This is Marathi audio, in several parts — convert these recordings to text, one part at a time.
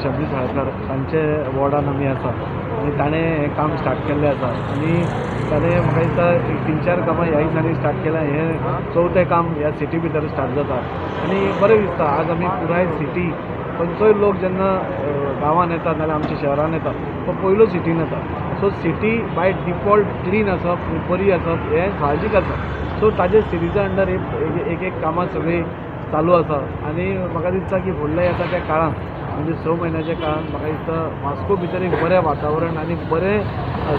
शबरी साळकर तांचे वॉर्डान आमी आसा आनी ताणें हें काम स्टार्ट केल्लें आसा आनी ताणें म्हाका दिसता 3-4 कामां ह्या दिसांनी स्टार्ट केलां. हें 4थें काम ह्या सिटी भितर स्टार्ट जाता आनी बरें दिसता. आज आमी पुराय सिटी खंयचोय लोक जेन्ना गांवांत येता नाल्यार आमच्या शहरान येता तो पयलो सिटीन येता. So city by default clean आसप बरी आसप हें साहजीक आसा. सो ताजे सिटीच्या अंडर एक कामां सगळीं चालू आसा आनी म्हाका दिसता की फुडल्या येता त्या काळांत म्हणजे 6 म्हयन्याच्या काळांत म्हाका दिसता वास्को भितर एक बरें वातावरण आनी बरें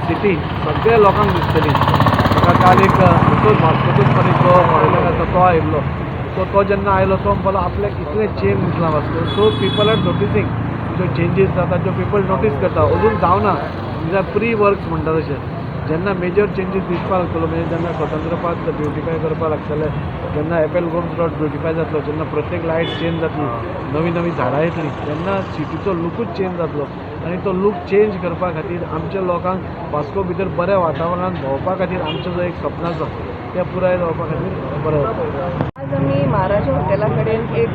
सिटी सगळ्या लोकांक दिसतली. म्हाका काल एक असोच वास्कोचोच मनीस जो फॉरेनर आसा तो आयिल्लो. सो तो जेन्ना आयलो तो म्हणपाक आपल्याक इतलें चेंज दिसलां Vasco. So people are noticing ज्यो चेंजीस जाता त्यो पीपल नोटीस करता. अजून जावना म्हणजे प्री वर्क्स म्हणटा तशें जेन्ना मेजर चेंजीस दिसपाक लागतलो म्हणजे जेन्ना स्वतंत्र पार्क ब्युटिफाय करपाक लागतले जेन्ना एपल गोम्स रोड ब्युटिफाय जातलो जेन्ना प्रत्येक लायट चेंज जातली नवी नवी झाडां येतली तेन्ना सिटीचो लूकूच चेंज जातलो आनी तो लूक चेंज करपा खातीर आमच्या लोकांक वास्को भितर बऱ्या वातावरणांत भोंवपा खातीर आमचें जो एक सपन आसा तें पुराय जावपा खातीर बरें जाता. आज आमी महाराजा हॉटेला कडेन एक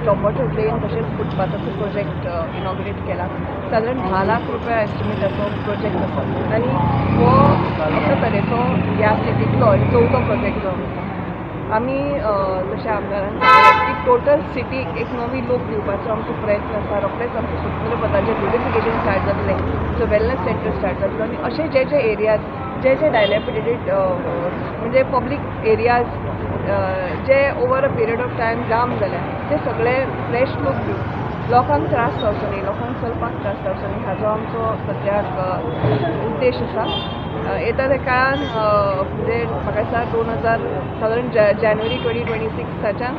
स्टॉप वॉटर ड्रेन तशेंच फुटपाथाचो प्रोजेक्ट इनॉग्रेट केला. सादारण 10 लाख रुपया एस्टिमेटाचो प्रोजेक्ट आसा आनी हो अशा तरेचो ह्या सिटींतलो 4थो प्रोजेक्ट जो आमी जशें आमदारान सांगलें की टोटल सिटीक एक नवी लूक दिवपाचो आमचो प्रयत्न आसा. रोखडेंच आमचें स्वतंत्र पदाचें ब्युटिफिकेशन स्टार्ट जातलें सो वेलनेस सेंटर स्टार्ट जातलो आनी अशे जे एरियाज जे डायलॅपिडेटेड म्हणजे पब्लीक एरियाज जे over a period of time जाम जाल्या ते सगळे फ्रेश लूक दिवन लोकांक त्रास जावचो न्ही लोकांक चलपाक त्रास जावचो न्ही हाजो आमचो सद्याक उद्देश आसा. येता त्या काळान म्हणजे म्हाका दिसता 2000 सादारण जानेवारी 2026च्यान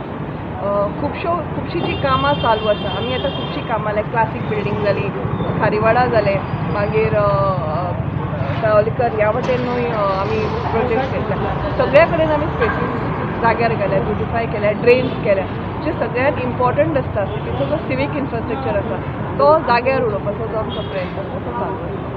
खुबशीं जीं कामां चालू आसा. आमी आतां खुबशीं कामां लायक क्लासीक बिल्डींग जाली खारीवाडा जालें मागीर तावलीकर ह्या वटेनूय आमी प्रोजेक्ट केला. सगळ्या कडेन आमी स्पेसीस जाग्यार केल्या ब्युटिफाय केल्या ड्रेन्स केल्या जे सगळ्यांत इम्पॉर्टंट आसता सिटीचो जो सिवीक इन्फ्रास्ट्रक्चर आसा तो जाग्यार उडोवपाचो जो आमचो प्रयत्न आसा तो चालू आसा.